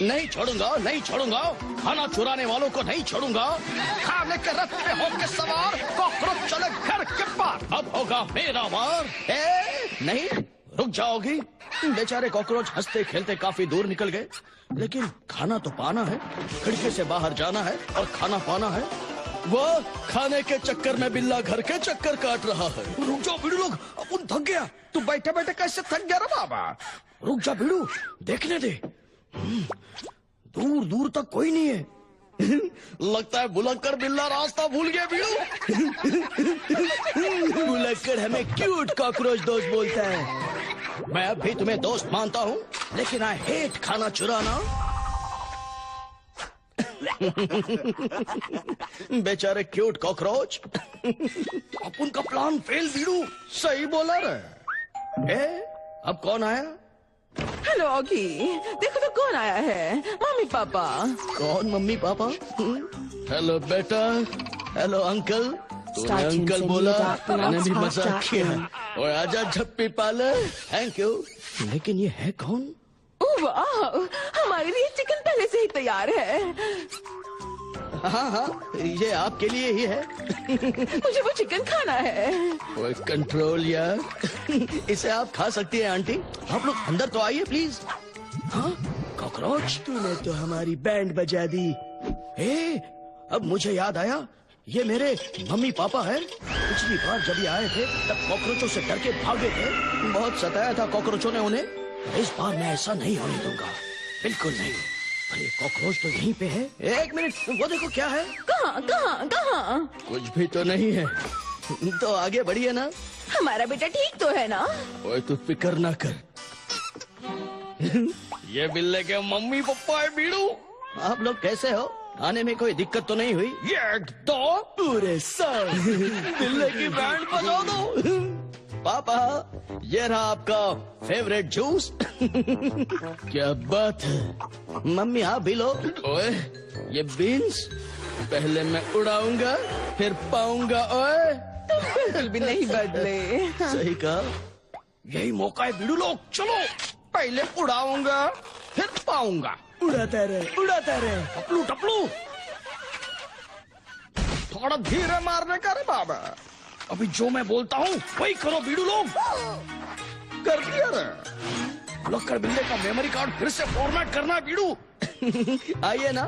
नहीं छोड़ूंगा, नहीं छोड़ूंगा, खाना चुराने वालों को नहीं छोड़ूंगा। खाने के रथ पे होके सवार कॉकरोच चले घर के पार, अब होगा मेरा वार। नहीं रुक जाओगी? बेचारे कॉकरोच हंसते खेलते काफी दूर निकल गए, लेकिन खाना तो पाना है, खिड़की से बाहर जाना है और खाना पाना है। वो खाने के चक्कर में बिल्ला घर के चक्कर काट रहा है। रुक जाओ बिड़ू लोग, अपन थक गया। तू बैठे बैठे कैसे थक गया रे बाबा? रुक जा बिड़ू, देखने दे। दूर दूर तक कोई नहीं है। लगता है भुलक्कड़ बिल्ला रास्ता भूल गया बिड़ू। भुलक्कड़ हमें क्यूट कॉकरोच दोस्त बोलता है। मैं अब भी तुम्हें दोस्त मानता हूँ, लेकिन आई हेट खाना चुराना। बेचारे क्यूट कॉकरोच। अपन का प्लान फेल बिड़ू। सही बोला रे। अब कौन आया? हेलो ऑगी, देखो तो कौन आया है। Mummy papa. कौन मम्मी पापा? हेलो बेटा। Hello uncle. तूने अंकल बोला, मैंने भी मजाक किया। और आजा झप्पी पाले। Thank you. लेकिन ये है कौन? वाह, हमारे लिए चिकन पहले से ही तैयार है। हाँ हाँ, ये आपके लिए ही है। मुझे वो चिकन खाना है। ओए कंट्रोल यार। इसे आप खा सकती हैं आंटी। आप लोग अंदर तो आइए प्लीज। हाँ कॉकरोच, तूने तो हमारी बैंड बजा दी। अब मुझे याद आया, ये मेरे मम्मी पापा है। पिछली बार जब ये आए थे तब कॉकरोचों से डर के भागे थे। बहुत सताया था कॉकरोचों ने उन्हें। इस बार मैं ऐसा नहीं होने दूंगा, बिल्कुल नहीं। अरे कॉकरोच तो यहीं पे है। एक मिनट, वो देखो क्या है। कहाँ कहाँ कहाँ? कुछ भी तो नहीं है। तो आगे बढ़िए ना। हमारा बेटा ठीक तो है ना? ओए तू फिक्र ना कर। ये बिल्ले के मम्मी पापा है बीड़ू। आप लोग कैसे हो? आने में कोई दिक्कत तो नहीं हुई? ये तो पूरे साल बिल्ले की बैंड बजा दो। पापा, ये रहा आपका फेवरेट जूस। क्या बात है। मम्मी आप भी लो। ओए ये बीन्स पहले मैं उड़ाऊंगा फिर पाऊंगा। ओए तुम बिल्कुल भी नहीं बदले। सही कहा। यही मौका है बीड़ू लोग। चलो पहले उड़ाऊंगा फिर पाऊंगा। उड़ाता रहे टपलू टपलू। थोड़ा धीरे मारने का रे बाबा। अभी जो मैं बोलता हूँ वही करो बीड़ू लोग। कर दिया रे। लक्कड़ बिल्ले का मेमोरी कार्ड फिर से फॉर्मेट करना है बीड़ू। आइए ना,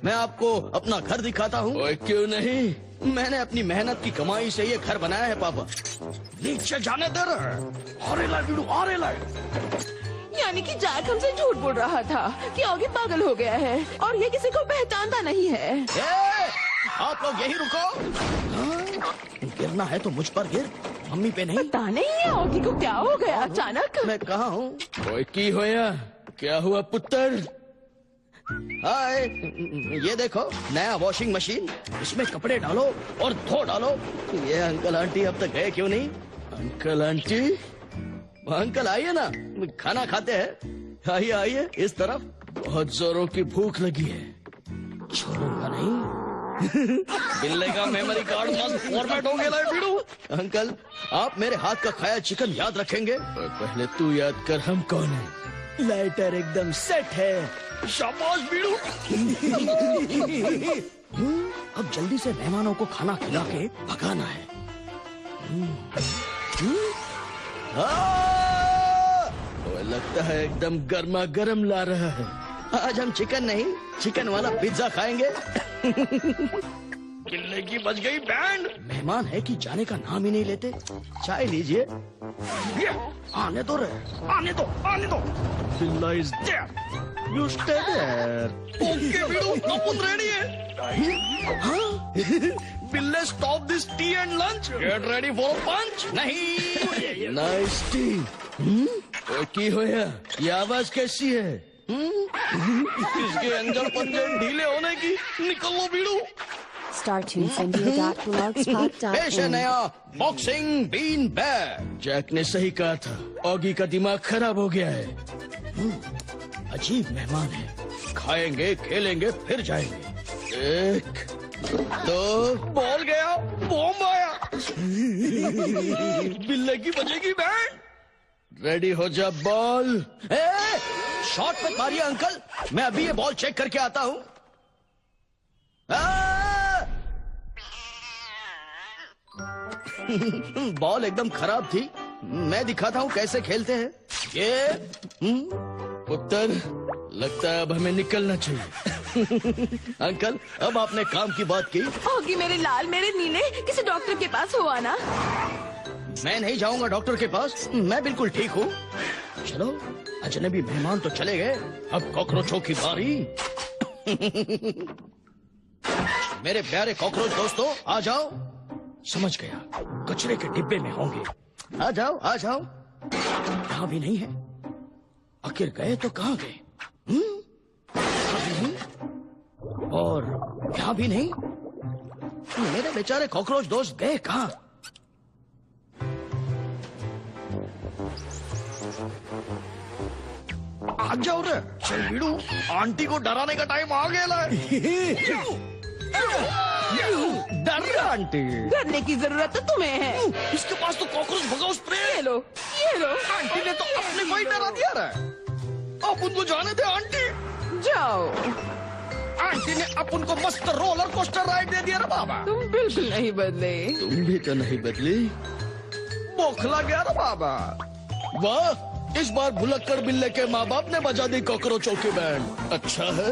मैं आपको अपना घर दिखाता हूँ। ओए क्यों नहीं, मैंने अपनी मेहनत की कमाई से ये घर बनाया है पापा। नीचे जाने दे रहे। आ रे बीड़ू, आ रे। यानी कि जैक हमसे झूठ बोल रहा था कि ऑगी पागल हो गया है और ये किसी को पहचानता नहीं है। आप लोग यही रुको। हाँ, गिरना है तो मुझ पर गिर, मम्मी पे नहीं। पता नहीं है ऑगी को क्या हो गया अचानक। मैं कहाँ हूँ? ओए की होया? क्या हुआ पुत्र? हाय, ये देखो नया वॉशिंग मशीन। इसमें कपड़े डालो और धो डालो। ये अंकल आंटी अब तक गए क्यों नहीं? अंकल आंटी, अंकल आइए ना, खाना खाते हैं। आइए आइए इस तरफ। बहुत जोरों की भूख लगी है। छोड़ूंगा नहीं। बिल्ले का मेमोरी कार्ड मस्त फॉर्मेट हो गया है बीड़ू। अंकल आप मेरे हाथ का खाया चिकन याद रखेंगे? पहले तू याद कर हम कौन है। लाइटर एकदम सेट है। शाबाश बीड़ू। अब जल्दी से मेहमानों को खाना खिला के भगाना है। लगता है एकदम गर्मा गर्म ला रहा है। आज हम चिकन नहीं, चिकन वाला पिज्जा खाएंगे। किल्ले की बज गई बैंड। मेहमान है कि जाने का नाम ही नहीं लेते। चाय लीजिए। आने दो रे, आने दो, आने दो। Billa is there. You stay there. Okay बीड़ू, अपन रेडी है। हाँ? बिल्ले stop this tea and lunch. Get ready for punch. नहीं नाइस टी। की होया? ये आवाज कैसी है? इसके अंदर पंजे ढीले होने की। निकलो बीड़ू। पेश है नया बॉक्सिंग बीन बैग। जैक ने सही कहा था, ऑगी का दिमाग खराब हो गया है। अजीब मेहमान है। खाएंगे खेलेंगे फिर जाएंगे। एक दो, बॉल गया, बॉम्ब आया। बिल्ले की बजेगी बैंड। रेडी हो जा बॉल। शॉट मत मारिए अंकल, मैं अभी ये बॉल चेक करके आता हूँ। बॉल एकदम खराब थी, मैं दिखाता हूँ कैसे खेलते हैं। ये उत्तर, लगता है अब हमें निकलना चाहिए। अंकल, अब आपने काम की बात की। होगी मेरे लाल, मेरे नीले, किसी डॉक्टर के पास हो आना। मैं नहीं जाऊंगा डॉक्टर के पास, मैं बिल्कुल ठीक हूँ। चलो, अजनबी मेहमान तो चले गए, अब कॉकरोचों की बारी। मेरे प्यारे कॉकरोच दोस्तों, आ जाओ। समझ गया, कचरे के डिब्बे में होंगे। आ जाओ, आ जाओ। यहाँ भी नहीं है, आखिर गए तो कहाँ गए? यहाँ भी नहीं, और यहाँ भी नहीं। मेरे बेचारे कॉकरोच दोस्त गए कहाँ? आ जाओ रे, चल भिड़ू, आंटी को डराने का टाइम आ गया है। डर रहा आंटी? डरने की जरूरत तो तुम्हें है। इसके पास तो कॉकरोच भगाओ स्प्रे। ये लो, ये लो। आंटी ने तो अपने को ही डरा दिया रे। अब उनको जाने दे आंटी। जाओ। आंटी ने अपन को मस्त रोलर कोस्टर राइड दे दिया रे बाबा। तुम बिल्कुल नहीं बदले। तुम भी तो नहीं बदली। बौखला गया रे बाबा। वाह, इस बार भुलक्कड़ बिल्ले के माँ बाप ने बजा दी कॉकरोचों की बैंड। अच्छा है,